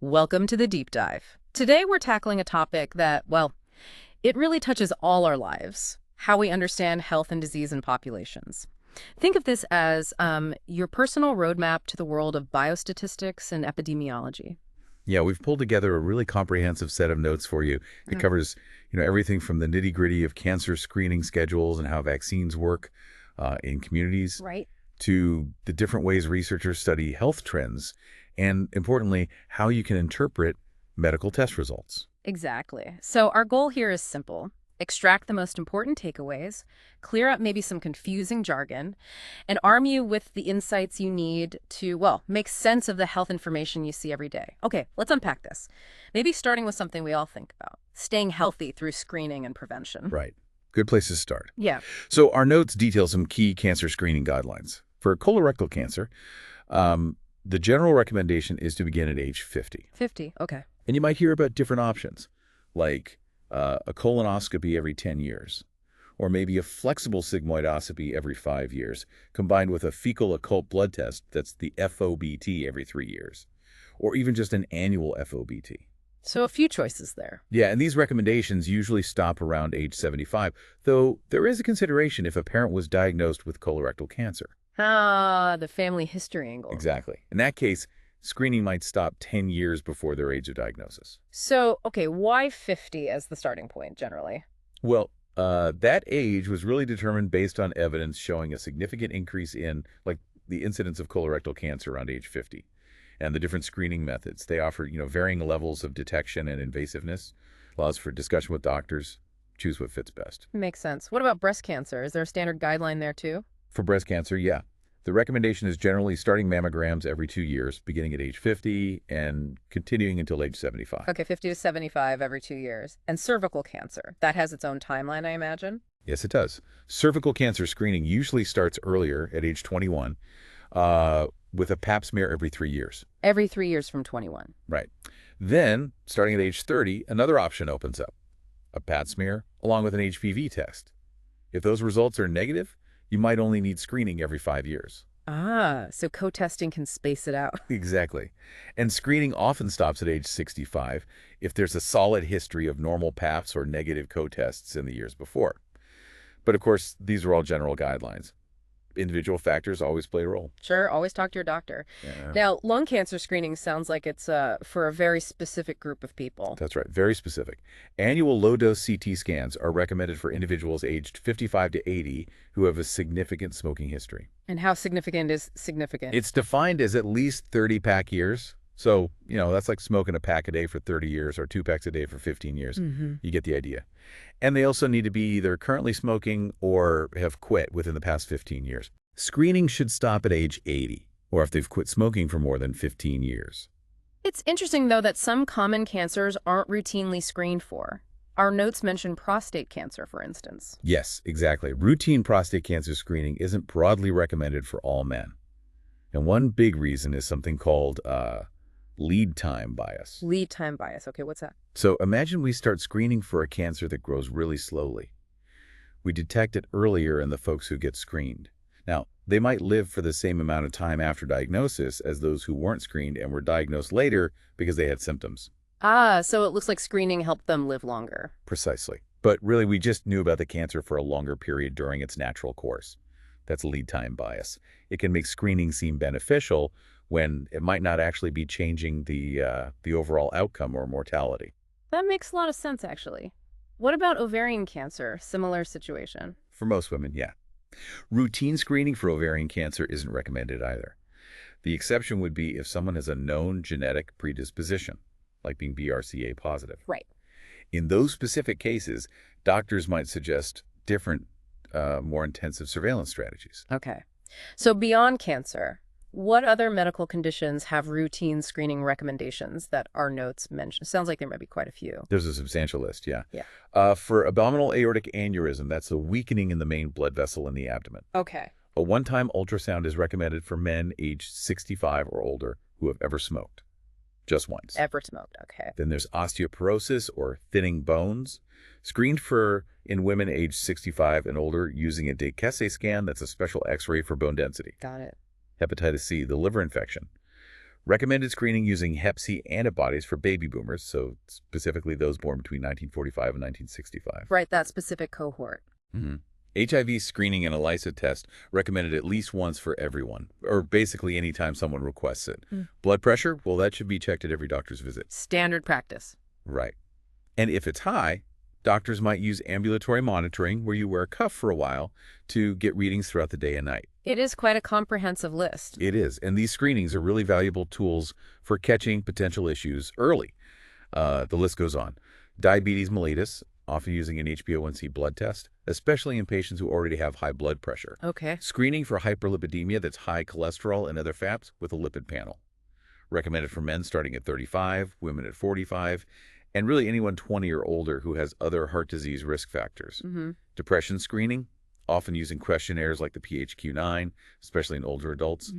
Welcome to the deep dive. Today we're tackling a topic that, well, it really touches all our lives, how we understand health and disease in populations. Think of this as your personal roadmap to the world of biostatistics and epidemiology. Yeah, we've pulled together a really comprehensive set of notes for you. It Mm. covers, everything from the nitty-gritty of cancer screening schedules and how vaccines work in communities Right. to the different ways researchers study health trends and, importantly, how you can interpret medical test results. Exactly. So our goal here is simple. Extract the most important takeaways, clear up maybe some confusing jargon, and arm you with the insights you need to, well, make sense of the health information you see every day. Okay, let's unpack this. Maybe starting with something we all think about, staying healthy through screening and prevention. Right. Good place to start. Yeah. So our notes detail some key cancer screening guidelines. For colorectal cancer, the general recommendation is to begin at age 50. 50, okay. And you might hear about different options, like a colonoscopy every 10 years, or maybe a flexible sigmoidoscopy every 5 years, combined with a fecal occult blood test that's the FOBT every 3 years, or even just an annual FOBT. So a few choices there. Yeah, and these recommendations usually stop around age 75, though there is a consideration if a parent was diagnosed with colorectal cancer. Ah, the family history angle. Exactly. In that case, screening might stop 10 years before their age of diagnosis. So, okay, why 50 as the starting point generally? Well, that age was really determined based on evidence showing a significant increase in, like, the incidence of colorectal cancer around age 50. And the different screening methods. They offer, varying levels of detection and invasiveness, allows for discussion with doctors, choose what fits best. Makes sense. What about breast cancer? Is there a standard guideline there too? For breast cancer, yeah. The recommendation is generally starting mammograms every 2 years, beginning at age 50 and continuing until age 75. Okay, 50 to 75 every 2 years. And cervical cancer, that has its own timeline, I imagine? Yes, it does. Cervical cancer screening usually starts earlier at age 21, with a pap smear every 3 years. Every 3 years from 21. Right. Then, starting at age 30, another option opens up, a pap smear along with an HPV test. If those results are negative, you might only need screening every 5 years. Ah, so co-testing can space it out. Exactly. And screening often stops at age 65 if there's a solid history of normal PAPs or negative co-tests in the years before. But of course, these are all general guidelines. Individual factors always play a role. Sure, always talk to your doctor. Yeah. Now, lung cancer screening sounds like it's for a very specific group of people. That's right, very specific. Annual low-dose CT scans are recommended for individuals aged 55 to 80 who have a significant smoking history. And how significant is significant? It's defined as at least 30 pack years. So, that's like smoking a pack a day for 30 years or 2 packs a day for 15 years. You get the idea. And they also need to be either currently smoking or have quit within the past 15 years. Screening should stop at age 80, or if they've quit smoking for more than 15 years. It's interesting, though, that some common cancers aren't routinely screened for. Our notes mention prostate cancer, for instance. Yes, exactly. Routine prostate cancer screening isn't broadly recommended for all men. And one big reason is something called lead time bias. Lead time bias. Okay, what's that? So imagine we start screening for a cancer that grows really slowly. We detect it earlier in the folks who get screened. Now, they might live for the same amount of time after diagnosis as those who weren't screened and were diagnosed later because they had symptoms. Ah, so it looks like screening helped them live longer. Precisely. But really, we just knew about the cancer for a longer period during its natural course. That's lead time bias. It can make screening seem beneficial when it might not actually be changing the overall outcome or mortality. That makes a lot of sense, actually. What about ovarian cancer? Similar situation. For most women, yeah. Routine screening for ovarian cancer isn't recommended either. The exception would be if someone has a known genetic predisposition, like being BRCA positive. Right. In those specific cases, doctors might suggest different, more intensive surveillance strategies. Okay. So beyond cancer, what other medical conditions have routine screening recommendations that our notes mention? Sounds like there might be quite a few. There's a substantial list, yeah. Yeah. For abdominal aortic aneurysm, that's a weakening in the main blood vessel in the abdomen. Okay. A one-time ultrasound is recommended for men aged 65 or older who have ever smoked. Just once. Ever smoked, okay. Then there's osteoporosis or thinning bones, screened for in women aged 65 and older using a DKSA scan. That's a special X-ray for bone density. Got it. Hepatitis C, the liver infection. Recommended screening using Hep C antibodies for baby boomers, so specifically those born between 1945 and 1965. Right, that specific cohort. HIV screening and ELISA test recommended at least once for everyone, or basically anytime someone requests it. Blood pressure, well, that should be checked at every doctor's visit. Standard practice. Right. And if it's high, doctors might use ambulatory monitoring where you wear a cuff for a while to get readings throughout the day and night. It is quite a comprehensive list. It is. And these screenings are really valuable tools for catching potential issues early. The list goes on. Diabetes mellitus, often using an HbA1c blood test, especially in patients who already have high blood pressure. Okay. Screening for hyperlipidemia, that's high cholesterol and other fats, with a lipid panel. Recommended for men starting at 35, women at 45, and really anyone 20 or older who has other heart disease risk factors. Depression screening, often using questionnaires like the PHQ-9, especially in older adults.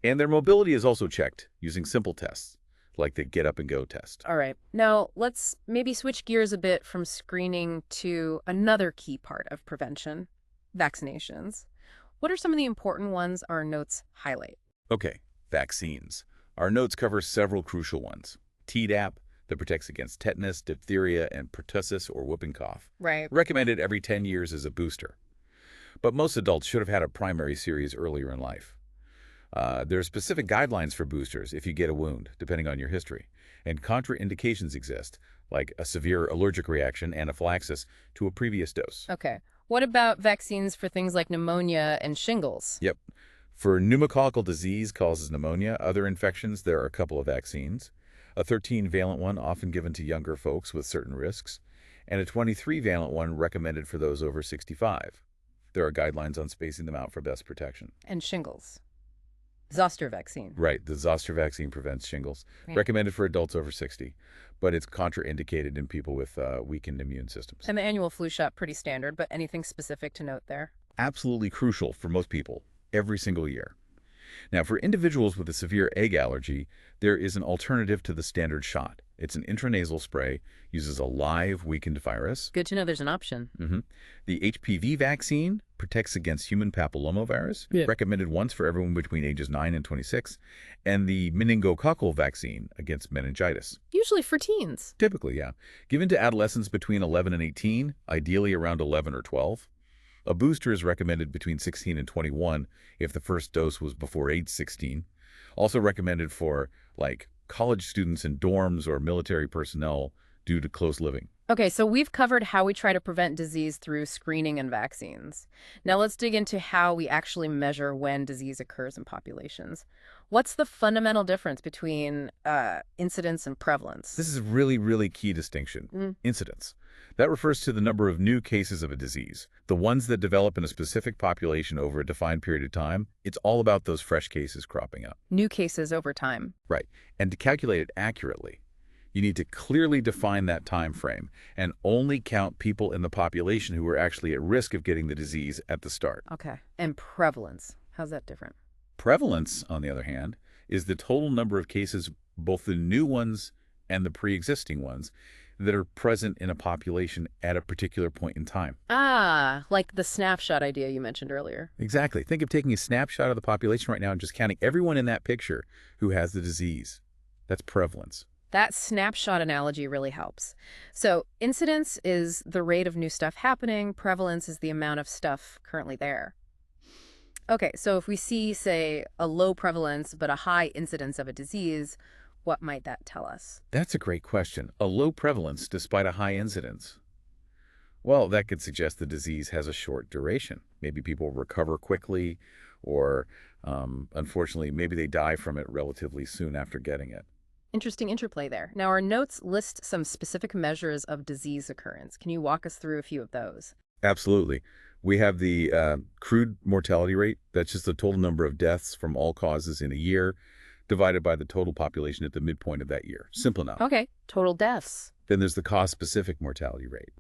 And their mobility is also checked using simple tests, like the Get Up and Go test. All right. Now, let's maybe switch gears a bit from screening to another key part of prevention, vaccinations. What are some of the important ones our notes highlight? Okay, vaccines. Our notes cover several crucial ones. Tdap, that protects against tetanus, diphtheria, and pertussis or whooping cough. Right. Recommended every 10 years as a booster. But most adults should have had a primary series earlier in life. There are specific guidelines for boosters if you get a wound, depending on your history. And contraindications exist, like a severe allergic reaction, anaphylaxis, to a previous dose. Okay. What about vaccines for things like pneumonia and shingles? Yep. For pneumococcal disease causes pneumonia, other infections, there are a couple of vaccines. A 13-valent one often given to younger folks with certain risks, and a 23-valent one recommended for those over 65. There are guidelines on spacing them out for best protection. And shingles. Zoster vaccine. Right. The Zoster vaccine prevents shingles. Right. Recommended for adults over 60, but it's contraindicated in people with weakened immune systems. And the annual flu shot, pretty standard, but anything specific to note there? Absolutely crucial for most people, every single year. Now, for individuals with a severe egg allergy, there is an alternative to the standard shot. It's an intranasal spray, uses a live weakened virus. Good to know there's an option. The HPV vaccine protects against human papillomavirus, recommended once for everyone between ages 9 and 26, and the meningococcal vaccine against meningitis. Usually for teens. Typically, yeah. Given to adolescents between 11 and 18, ideally around 11 or 12. A booster is recommended between 16 and 21 if the first dose was before age 16. Also recommended for, like, college students in dorms or military personnel due to close living. Okay, so we've covered how we try to prevent disease through screening and vaccines. Now let's dig into how we actually measure when disease occurs in populations. What's the fundamental difference between incidence and prevalence? This is a really, really key distinction. Incidence. That refers to the number of new cases of a disease. The ones that develop in a specific population over a defined period of time, it's all about those fresh cases cropping up. New cases over time. Right. And to calculate it accurately, you need to clearly define that time frame and only count people in the population who are actually at risk of getting the disease at the start. Okay. And prevalence. How's that different? Prevalence, on the other hand, is the total number of cases, both the new ones and the pre-existing ones, that are present in a population at a particular point in time. Ah, like the snapshot idea you mentioned earlier. Exactly. Think of taking a snapshot of the population right now and just counting everyone in that picture who has the disease. That's prevalence. That snapshot analogy really helps. So incidence is the rate of new stuff happening. Prevalence is the amount of stuff currently there. Okay, so if we see, say, a low prevalence but a high incidence of a disease, what might that tell us? That's a great question. A low prevalence despite a high incidence. Well, that could suggest the disease has a short duration. Maybe people recover quickly, or unfortunately, maybe they die from it relatively soon after getting it. Interesting interplay there. Now, our notes list some specific measures of disease occurrence. Can you walk us through a few of those? Absolutely. We have the crude mortality rate. That's just the total number of deaths from all causes in a year, divided by the total population at the midpoint of that year. Simple enough. Okay, total deaths. Then there's the cause-specific mortality rate.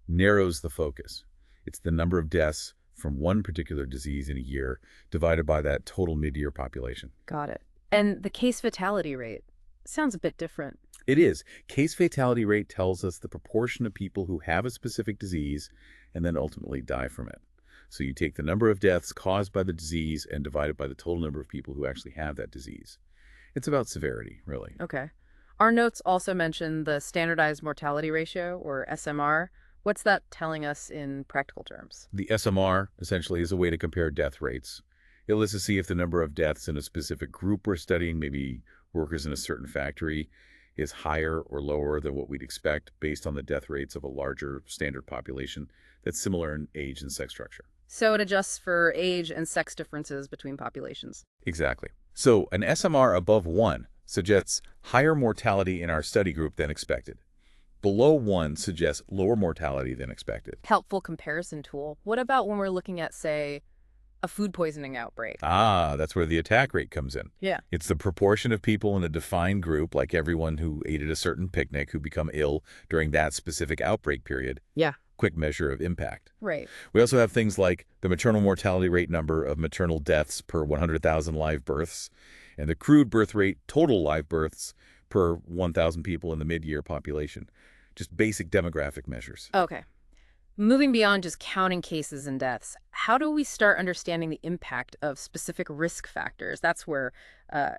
Narrows the focus. It's the number of deaths from one particular disease in a year divided by that total mid-year population. Got it. And the case fatality rate sounds a bit different. It is. Case fatality rate tells us the proportion of people who have a specific disease and then ultimately die from it. So you take the number of deaths caused by the disease and divide it by the total number of people who actually have that disease. It's about severity, really. Okay. Our notes also mention the standardized mortality ratio, or SMR. What's that telling us in practical terms? The SMR, essentially, is a way to compare death rates. It lets us see if the number of deaths in a specific group we're studying, maybe workers in a certain factory, is higher or lower than what we'd expect based on the death rates of a larger standard population that's similar in age and sex structure. So it adjusts for age and sex differences between populations. Exactly. So an SMR above 1 suggests higher mortality in our study group than expected. Below 1 suggests lower mortality than expected. Helpful comparison tool. What about when we're looking at, say, a food poisoning outbreak? Ah, that's where the attack rate comes in. Yeah. It's the proportion of people in a defined group, like everyone who ate at a certain picnic, who become ill during that specific outbreak period. Yeah. Quick measure of impact. Right. We also have things like the maternal mortality rate number of maternal deaths per 100,000 live births, and the crude birth rate total live births per 1,000 people in the mid-year population. Just basic demographic measures. Okay. Moving beyond just counting cases and deaths, how do we start understanding the impact of specific risk factors? That's where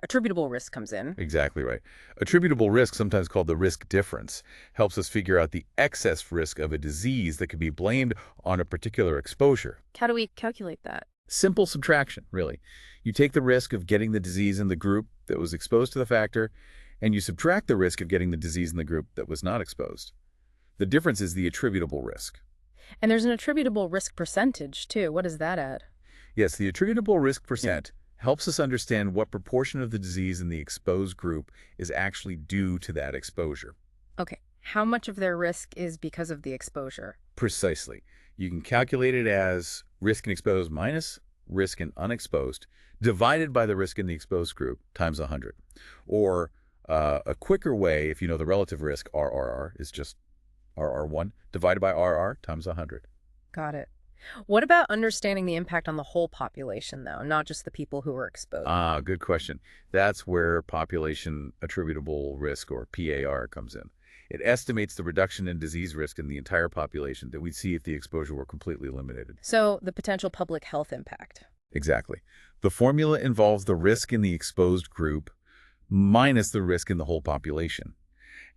attributable risk comes in. Exactly right. Attributable risk, sometimes called the risk difference, helps us figure out the excess risk of a disease that could be blamed on a particular exposure. How do we calculate that? Simple subtraction, really. You take the risk of getting the disease in the group that was exposed to the factor, and you subtract the risk of getting the disease in the group that was not exposed. The difference is the attributable risk. And there's an attributable risk percentage, too. What does that add? Yes, the attributable risk percent helps us understand what proportion of the disease in the exposed group is actually due to that exposure. Okay. How much of their risk is because of the exposure? Precisely. You can calculate it as risk in exposed minus risk in unexposed, divided by the risk in the exposed group times 100. Or a quicker way, if you know the relative risk, RRR, is just RR1 divided by RR times 100. Got it. What about understanding the impact on the whole population, though, not just the people who were exposed? Ah, good question. That's where population attributable risk, or PAR, comes in. It estimates the reduction in disease risk in the entire population that we'd see if the exposure were completely eliminated. So the potential public health impact. Exactly. The formula involves the risk in the exposed group minus the risk in the whole population.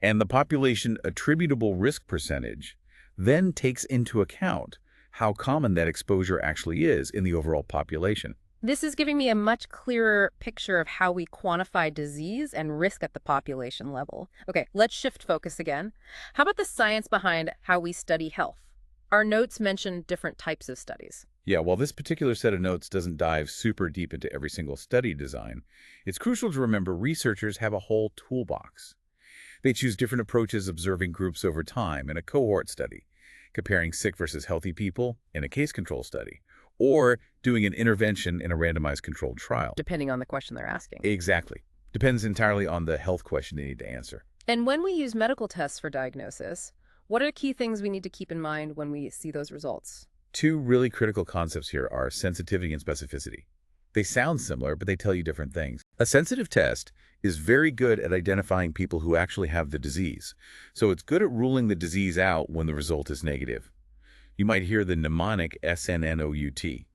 And the population attributable risk percentage then takes into account how common that exposure actually is in the overall population. This is giving me a much clearer picture of how we quantify disease and risk at the population level. Okay, let's shift focus again. How about the science behind how we study health? Our notes mention different types of studies. Yeah, while this particular set of notes doesn't dive super deep into every single study design, it's crucial to remember researchers have a whole toolbox. They choose different approaches observing groups over time in a cohort study, comparing sick versus healthy people in a case control study, or doing an intervention in a randomized controlled trial. Depending on the question they're asking. Exactly. Depends entirely on the health question they need to answer. And when we use medical tests for diagnosis, what are key things we need to keep in mind when we see those results? Two really critical concepts here are sensitivity and specificity. They sound similar, but they tell you different things. A sensitive test is very good at identifying people who actually have the disease, so it's good at ruling the disease out when the result is negative. You might hear the mnemonic SNNOUT.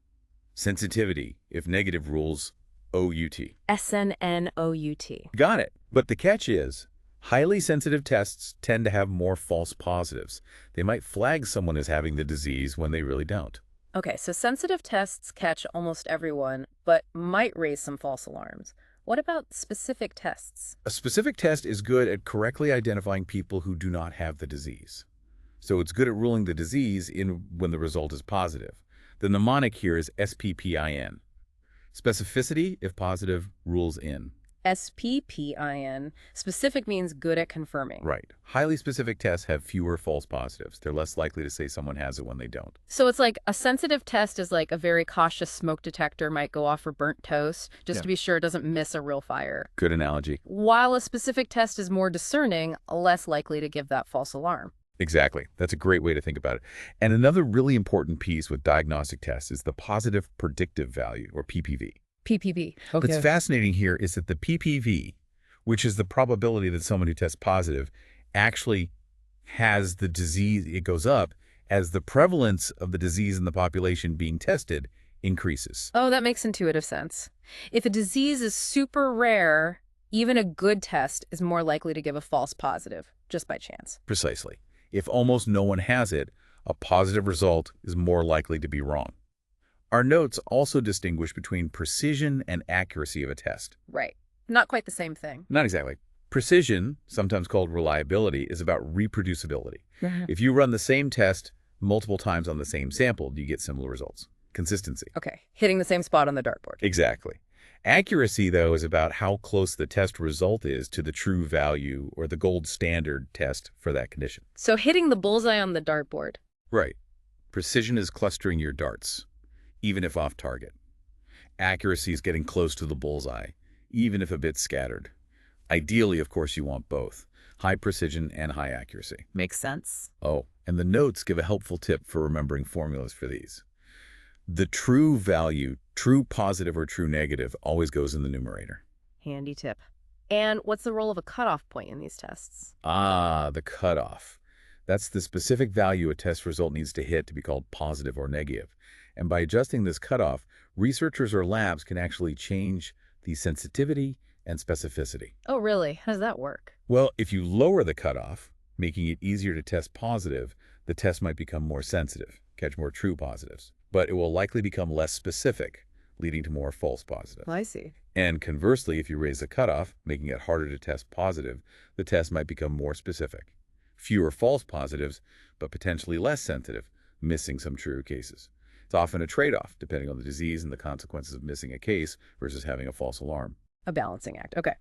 Sensitivity, if negative, rules OUT. SNNOUT. Got it. But the catch is, highly sensitive tests tend to have more false positives. They might flag someone as having the disease when they really don't. Okay, so sensitive tests catch almost everyone, but might raise some false alarms. What about specific tests? A specific test is good at correctly identifying people who do not have the disease. So it's good at ruling the disease in when the result is positive. The mnemonic here is SPPIN. Specificity, if positive, rules in. SPPIN. Specific means good at confirming. Right. Highly specific tests have fewer false positives. They're less likely to say someone has it when they don't. So it's like a sensitive test is like a very cautious smoke detector might go off for burnt toast, just to be sure it doesn't miss a real fire. Good analogy. While a specific test is more discerning, less likely to give that false alarm. Exactly. That's a great way to think about it. And another really important piece with diagnostic tests is the positive predictive value, or PPV. PPV. Okay. What's fascinating here is that the PPV, which is the probability that someone who tests positive actually has the disease, it goes up as the prevalence of the disease in the population being tested increases. Oh, that makes intuitive sense. If a disease is super rare, Even a good test is more likely to give a false positive, just by chance. Precisely. If almost no one has it, a positive result is more likely to be wrong. Our notes also distinguish between precision and accuracy of a test. Right. Not quite the same thing. Not exactly. Precision, sometimes called reliability, is about reproducibility. Yeah. If you run the same test multiple times on the same sample, you get similar results. Consistency. Okay, hitting the same spot on the dartboard. Exactly. Accuracy, though, is about how close the test result is to the true value or the gold standard test for that condition. So hitting the bullseye on the dartboard. Right. Precision is clustering your darts, even if off target. Accuracy is getting close to the bullseye, even if a bit scattered. Ideally, of course, you want both, high precision and high accuracy. Makes sense. Oh, and the notes give a helpful tip for remembering formulas for these. The true value, true positive or true negative, always goes in the numerator. Handy tip. And what's the role of a cutoff point in these tests? Ah, the cutoff. That's the specific value a test result needs to hit to be called positive or negative. And by adjusting this cutoff, researchers or labs can actually change the sensitivity and specificity. Oh, really? How does that work? Well, if you lower the cutoff, making it easier to test positive, the test might become more sensitive, catch more true positives. But it will likely become less specific, leading to more false positives. I see. And conversely, if you raise the cutoff, making it harder to test positive, the test might become more specific. Fewer false positives, but potentially less sensitive, missing some true cases. It's often a trade-off, depending on the disease and the consequences of missing a case versus having a false alarm. A balancing act. Okay.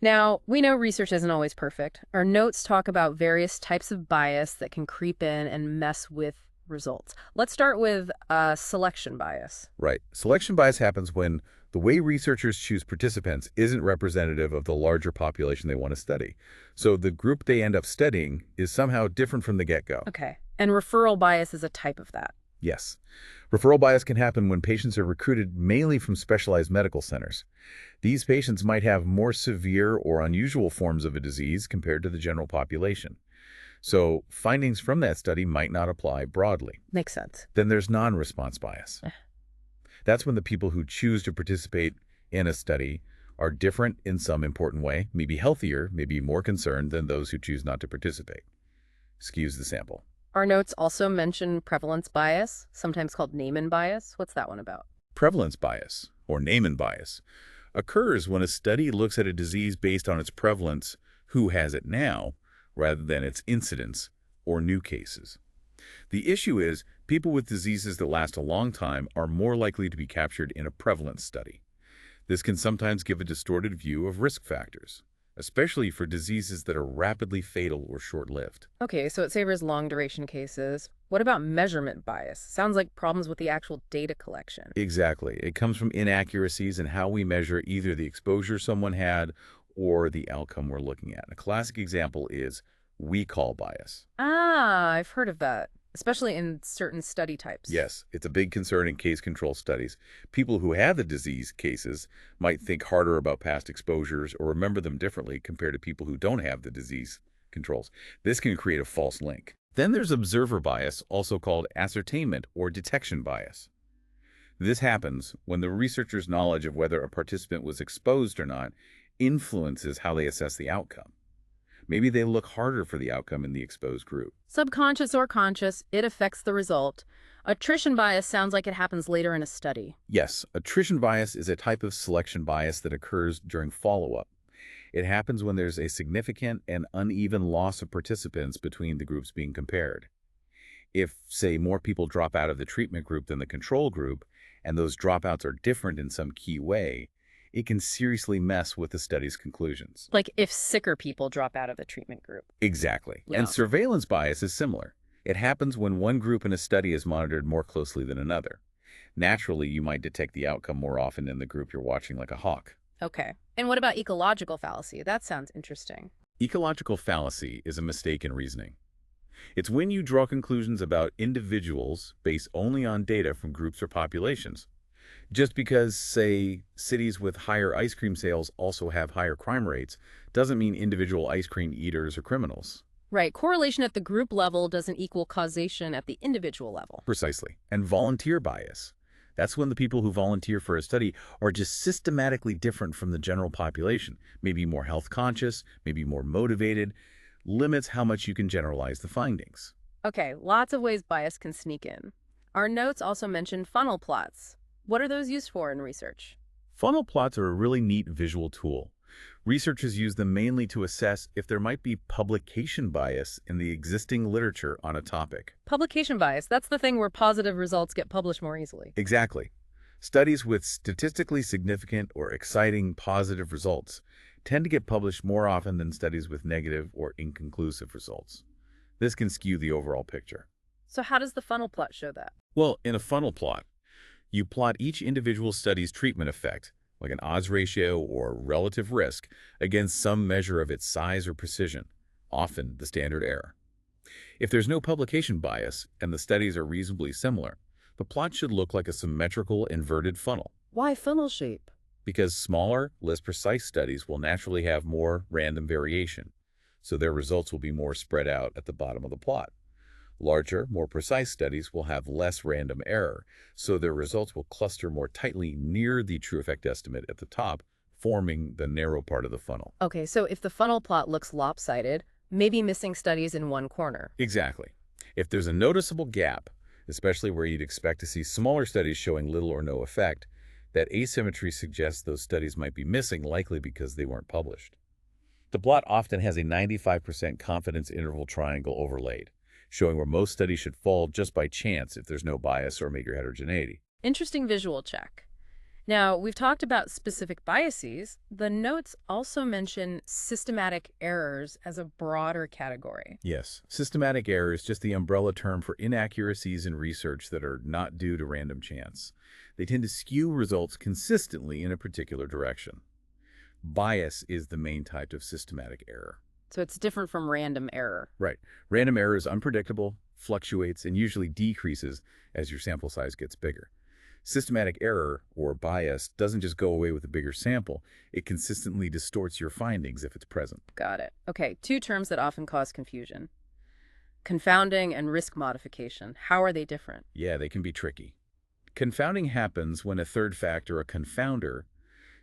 Now, we know research isn't always perfect. Our notes talk about various types of bias that can creep in and mess with results. Let's start with selection bias. Right. Selection bias happens when the way researchers choose participants isn't representative of the larger population they want to study. So the group they end up studying is somehow different from the get-go. Okay. And referral bias is a type of that. Yes. Referral bias can happen when patients are recruited mainly from specialized medical centers. These patients might have more severe or unusual forms of a disease compared to the general population. So findings from that study might not apply broadly. Makes sense. Then there's non-response bias. That's when the people who choose to participate in a study are different in some important way, maybe healthier, maybe more concerned than those who choose not to participate. Skews the sample. Our notes also mention prevalence bias, sometimes called Neyman bias. What's that one about? Prevalence bias, or Neyman bias, occurs when a study looks at a disease based on its prevalence, who has it now, rather than its incidence or new cases. The issue is people with diseases that last a long time are more likely to be captured in a prevalence study. This can sometimes give a distorted view of risk factors, especially for diseases that are rapidly fatal or short-lived. Okay, so it favors long-duration cases. What about measurement bias? Sounds like problems with the actual data collection. Exactly. It comes from inaccuracies in how we measure either the exposure someone had or the outcome we're looking at. A classic example is recall bias. Ah, I've heard of that, especially in certain study types. Yes, it's a big concern in case control studies. People who have the disease cases might think harder about past exposures or remember them differently compared to people who don't have the disease controls. This can create a false link. Then there's observer bias, also called ascertainment or detection bias. This happens when the researcher's knowledge of whether a participant was exposed or not influences how they assess the outcome. Maybe they look harder for the outcome in the exposed group. Subconscious or conscious, it affects the result. Attrition bias sounds like it happens later in a study. Yes, attrition bias is a type of selection bias that occurs during follow-up. It happens when there's a significant and uneven loss of participants between the groups being compared. If, say, more people drop out of the treatment group than the control group, and those dropouts are different in some key way, it can seriously mess with the study's conclusions. Like if sicker people drop out of the treatment group. Exactly. Yeah. And surveillance bias is similar. It happens when one group in a study is monitored more closely than another. Naturally, you might detect the outcome more often in the group you're watching like a hawk. Okay. And what about ecological fallacy? That sounds interesting. Ecological fallacy is a mistake in reasoning. It's when you draw conclusions about individuals based only on data from groups or populations. Just because, say, cities with higher ice cream sales also have higher crime rates doesn't mean individual ice cream eaters are criminals. Right. Correlation at the group level doesn't equal causation at the individual level. Precisely. And volunteer bias. That's when the people who volunteer for a study are just systematically different from the general population, maybe more health conscious, maybe more motivated, limits how much you can generalize the findings. Okay, lots of ways bias can sneak in. Our notes also mention funnel plots. What are those used for in research? Funnel plots are a really neat visual tool. Researchers use them mainly to assess if there might be publication bias in the existing literature on a topic. Publication bias, that's the thing where positive results get published more easily. Exactly. Studies with statistically significant or exciting positive results tend to get published more often than studies with negative or inconclusive results. This can skew the overall picture. So how does the funnel plot show that? Well, in a funnel plot, you plot each individual study's treatment effect, like an odds ratio or relative risk, against some measure of its size or precision, often the standard error. If there's no publication bias and the studies are reasonably similar, the plot should look like a symmetrical inverted funnel, Why funnel shape? because smaller, less precise studies will naturally have more random variation, so their results will be more spread out at the bottom of the plot. Larger, more precise studies will have less random error, so their results will cluster more tightly near the true effect estimate at the top, forming the narrow part of the funnel. Okay, so if the funnel plot looks lopsided, maybe missing studies in one corner. Exactly. If there's a noticeable gap, especially where you'd expect to see smaller studies showing little or no effect, that asymmetry suggests those studies might be missing, likely because they weren't published. The plot often has a 95% confidence interval triangle overlaid, showing where most studies should fall just by chance if there's no bias or major heterogeneity. Interesting visual check. Now, we've talked about specific biases. The notes also mention systematic errors as a broader category. Yes, systematic error is just the umbrella term for inaccuracies in research that are not due to random chance. They tend to skew results consistently in a particular direction. Bias is the main type of systematic error. So it's different from random error. Right. Random error is unpredictable, fluctuates, and usually decreases as your sample size gets bigger. Systematic error, or bias, doesn't just go away with a bigger sample. It consistently distorts your findings if it's present. Got it. Okay, two terms that often cause confusion. Confounding and risk modification. How are they different? Yeah, they can be tricky. Confounding happens when a third factor, a confounder,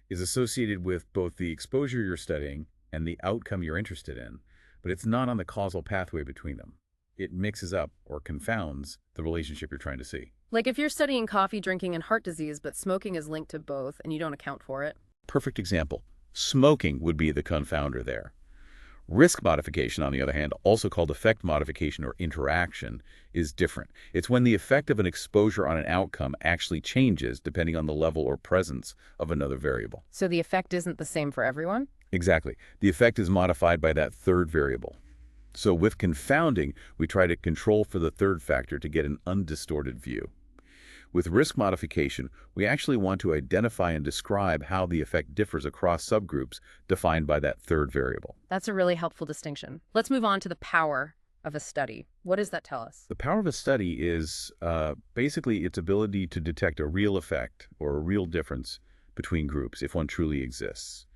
is associated with both the exposure you're studying and the outcome you're interested in, but it's not on the causal pathway between them. It mixes up or confounds the relationship you're trying to see. Like if you're studying coffee, drinking, and heart disease, but smoking is linked to both and you don't account for it. Perfect example. Smoking would be the confounder there. Risk modification, on the other hand, also called effect modification or interaction, is different. It's when the effect of an exposure on an outcome actually changes depending on the level or presence of another variable. So the effect isn't the same for everyone? Exactly. The effect is modified by that third variable. So with confounding, we try to control for the third factor to get an undistorted view. With risk modification, we actually want to identify and describe how the effect differs across subgroups defined by that third variable. That's a really helpful distinction. Let's move on to the power of a study. What does that tell us? The power of a study is basically its ability to detect a real effect or a real difference between groups, if one truly exists.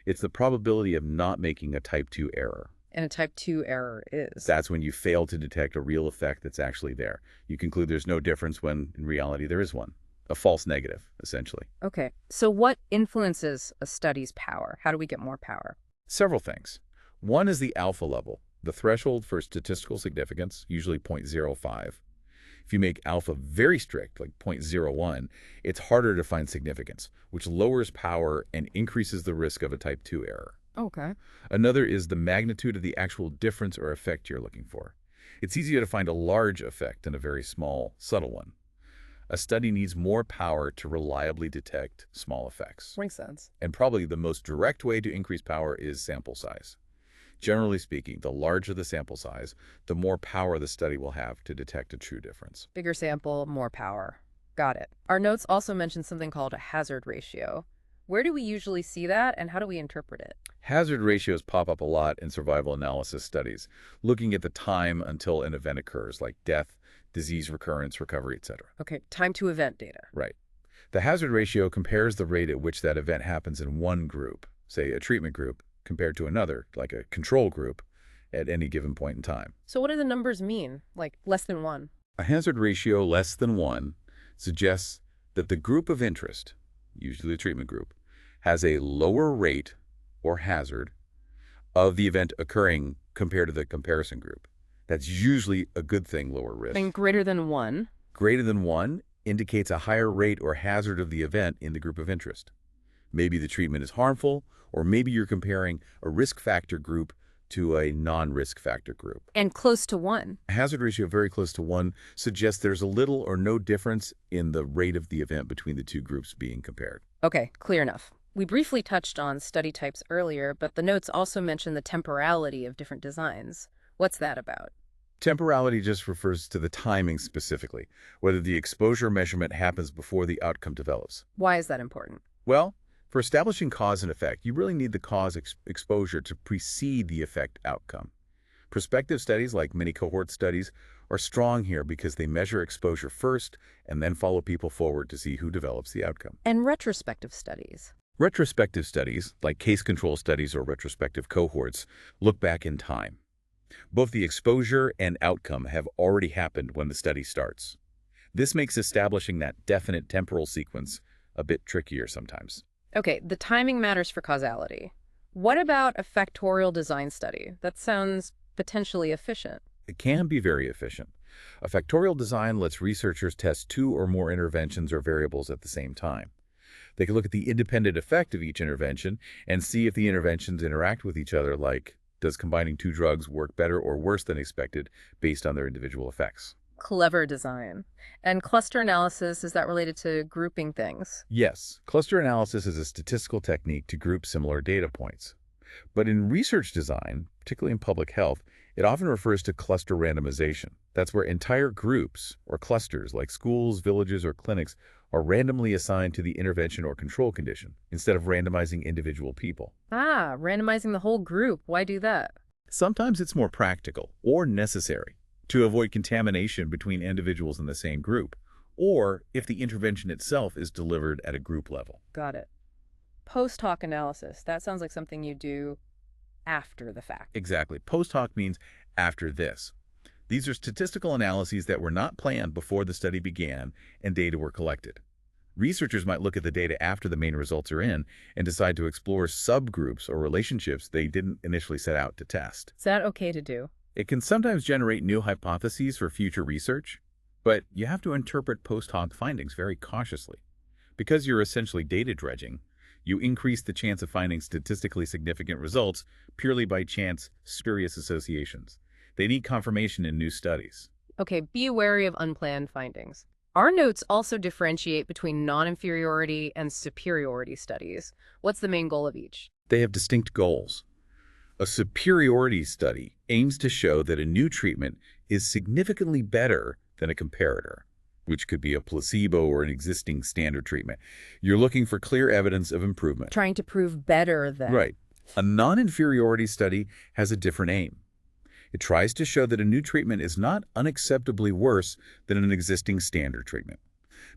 It's the probability of not making a type 2 error. And a type 2 error is? That's when you fail to detect a real effect that's actually there. You conclude there's no difference when, in reality, there is one. A false negative, essentially. Okay, so what influences a study's power? How do we get more power? Several things. One is the alpha level, the threshold for statistical significance, usually 0.05. If you make alpha very strict, like 0.01, it's harder to find significance, which lowers power and increases the risk of a type 2 error. Okay. Another is the magnitude of the actual difference or effect you're looking for. It's easier to find a large effect than a very small, subtle one. A study needs more power to reliably detect small effects. Makes sense. And probably the most direct way to increase power is sample size. Generally speaking, the larger the sample size, the more power the study will have to detect a true difference. Bigger sample, more power. Got it. Our notes also mention something called a hazard ratio. Where do we usually see that, and how do we interpret it? Hazard ratios pop up a lot in survival analysis studies, looking at the time until an event occurs, like death, disease recurrence, recovery, etc. Okay, time to event data. Right. The hazard ratio compares the rate at which that event happens in one group, say a treatment group, compared to another, like a control group, at any given point in time. So what do the numbers mean, like less than 1? A hazard ratio less than 1 suggests that the group of interest, usually the treatment group, has a lower rate or hazard of the event occurring compared to the comparison group. That's usually a good thing, lower risk. And greater than 1? Greater than 1 indicates a higher rate or hazard of the event in the group of interest. Maybe the treatment is harmful, or maybe you're comparing a risk factor group to a non-risk factor group. And close to 1? A hazard ratio very close to 1 suggests there's a little or no difference in the rate of the event between the two groups being compared. Okay, clear enough. We briefly touched on study types earlier, but the notes also mention the temporality of different designs. What's that about? Temporality just refers to the timing specifically, whether the exposure measurement happens before the outcome develops. Why is that important? Well, for establishing cause and effect, you really need the cause exposure to precede the effect outcome. Prospective studies, like many cohort studies, are strong here because they measure exposure first and then follow people forward to see who develops the outcome. And retrospective studies? Retrospective studies, like case control studies or retrospective cohorts, look back in time. Both the exposure and outcome have already happened when the study starts. This makes establishing that definite temporal sequence a bit trickier sometimes. Okay, the timing matters for causality. What about a factorial design study? That sounds potentially efficient. It can be very efficient. A factorial design lets researchers test 2 or more interventions or variables at the same time. They can look at the independent effect of each intervention and see if the interventions interact with each other, like, does combining 2 drugs work better or worse than expected based on their individual effects? Clever design. And cluster analysis, is that related to grouping things? Yes, cluster analysis is a statistical technique to group similar data points. But in research design, particularly in public health, it often refers to cluster randomization. That's where entire groups or clusters like schools, villages, or clinics are randomly assigned to the intervention or control condition instead of randomizing individual people. Ah, randomizing the whole group. Why do that? Sometimes it's more practical or necessary to avoid contamination between individuals in the same group, or if the intervention itself is delivered at a group level. Got it. Post hoc analysis. That sounds like something you do after the fact. Exactly. Post hoc means after this. These are statistical analyses that were not planned before the study began and data were collected. Researchers might look at the data after the main results are in and decide to explore subgroups or relationships they didn't initially set out to test. Is that okay to do? It can sometimes generate new hypotheses for future research, but you have to interpret post hoc findings very cautiously. Because you're essentially data dredging, you increase the chance of finding statistically significant results purely by chance, spurious associations. They need confirmation in new studies. Okay, be wary of unplanned findings. Our notes also differentiate between non-inferiority and superiority studies. What's the main goal of each? They have distinct goals. A superiority study aims to show that a new treatment is significantly better than a comparator, which could be a placebo or an existing standard treatment. You're looking for clear evidence of improvement. Trying to prove better than. Right. A non-inferiority study has a different aim. It tries to show that a new treatment is not unacceptably worse than an existing standard treatment.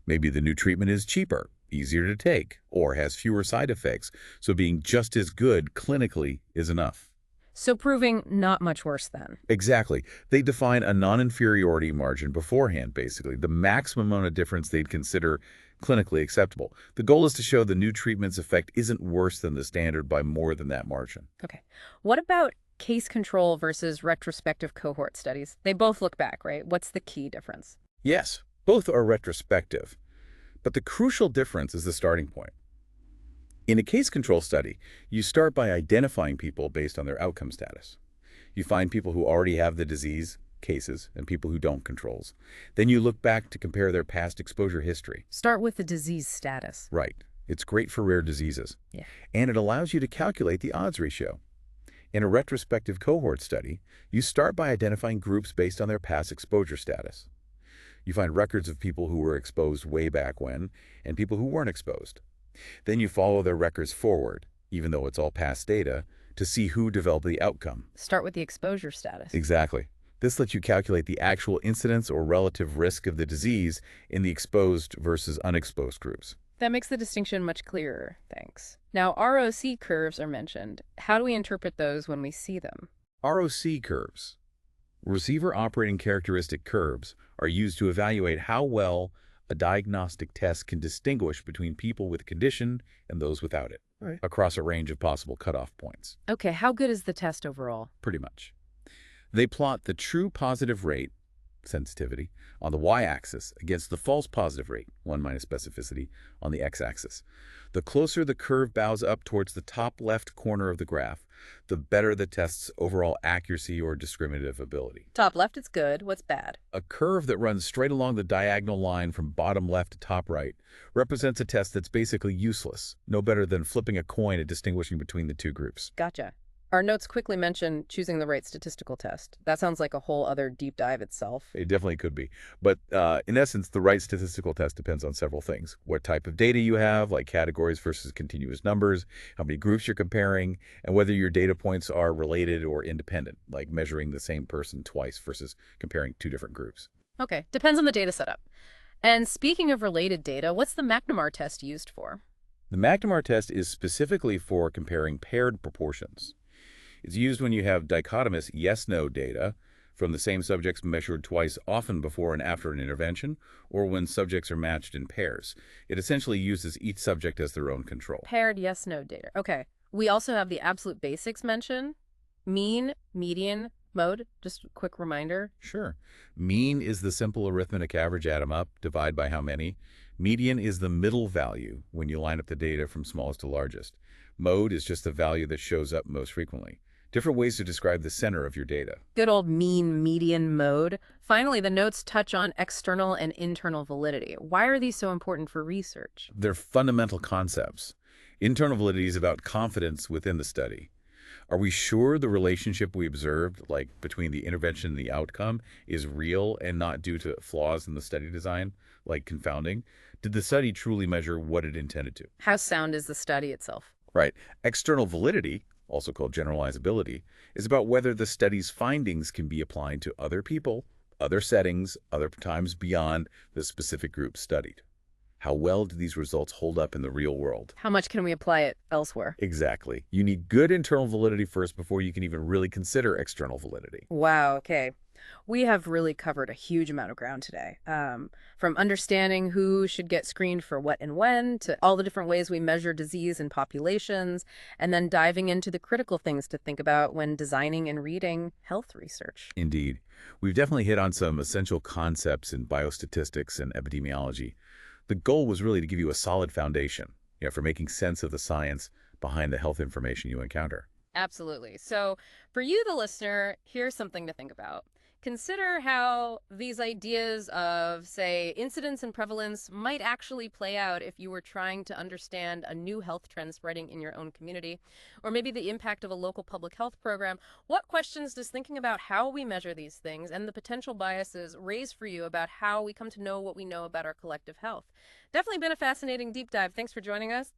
Maybe the new treatment is cheaper, easier to take, or has fewer side effects, so being just as good clinically is enough. So proving not much worse then. Exactly. They define a non-inferiority margin beforehand, basically, the maximum amount of difference they'd consider clinically acceptable. The goal is to show the new treatment's effect isn't worse than the standard by more than that margin. Okay. What about case control versus retrospective cohort studies? They both look back, right? What's the key difference? Yes, both are retrospective, but the crucial difference is the starting point. In a case control study, you start by identifying people based on their outcome status. You find people who already have the disease, cases, and people who don't, controls. Then you look back to compare their past exposure history. Start with the disease status. Right. It's great for rare diseases. Yeah. And it allows you to calculate the odds ratio. In a retrospective cohort study, you start by identifying groups based on their past exposure status. You find records of people who were exposed way back when and people who weren't exposed. Then you follow their records forward, even though it's all past data, to see who developed the outcome. Start with the exposure status. Exactly. This lets you calculate the actual incidence or relative risk of the disease in the exposed versus unexposed groups. That makes the distinction much clearer, thanks. Now, ROC curves are mentioned. How do we interpret those when we see them? ROC curves, receiver operating characteristic curves, are used to evaluate how well A diagnostic test can distinguish between people with a condition and those without it, Right. across a range of possible cutoff points, Okay, how good is the test overall? pretty much. They plot the true positive rate, sensitivity, on the y-axis against the false positive rate, 1 minus specificity, on the x-axis. The closer the curve bows up towards the top left corner of the graph, the better the test's overall accuracy or discriminative ability. Top left is good. What's bad? A curve that runs straight along the diagonal line from bottom left to top right represents a test that's basically useless, no better than flipping a coin at distinguishing between the two groups. Gotcha. Our notes quickly mention choosing the right statistical test. That sounds like a whole other deep dive itself. It definitely could be. But in essence, the right statistical test depends on several things. What type of data you have, like categories versus continuous numbers, how many groups you're comparing, and whether your data points are related or independent, like measuring the same person twice versus comparing two different groups. Okay, depends on the data setup. And speaking of related data, what's the McNamara test used for? The McNamara test is specifically for comparing paired proportions. It's used when you have dichotomous yes-no data from the same subjects measured twice, often before and after an intervention, or when subjects are matched in pairs. It essentially uses each subject as their own control. Paired yes-no data. Okay. We also have the absolute basics mention. Mean, median, mode. Just a quick reminder. Sure. Mean is the simple arithmetic average, add 'em up, divide by how many. Median is the middle value when you line up the data from smallest to largest. Mode is just the value that shows up most frequently. Different ways to describe the center of your data. Good old mean, median, mode. Finally, the notes touch on external and internal validity. Why are these so important for research? They're fundamental concepts. Internal validity is about confidence within the study. Are we sure the relationship we observed, like between the intervention and the outcome, is real and not due to flaws in the study design, like confounding? Did the study truly measure what it intended to? How sound is the study itself? Right. External validity, also called generalizability, is about whether the study's findings can be applied to other people, other settings, other times beyond the specific group studied. How well do these results hold up in the real world? How much can we apply it elsewhere? Exactly. You need good internal validity first before you can even really consider external validity. Wow, okay. We have really covered a huge amount of ground today. From understanding who should get screened for what and when, to all the different ways we measure disease in populations, and then diving into the critical things to think about when designing and reading health research. Indeed. We've definitely hit on some essential concepts in biostatistics and epidemiology. The goal was really to give you a solid foundation, for making sense of the science behind the health information you encounter. Absolutely. So for you, the listener, here's something to think about. Consider how these ideas of, say, incidence and prevalence might actually play out if you were trying to understand a new health trend spreading in your own community, or maybe the impact of a local public health program. What questions does thinking about how we measure these things and the potential biases raise for you about how we come to know what we know about our collective health? Definitely been a fascinating deep dive. Thanks for joining us.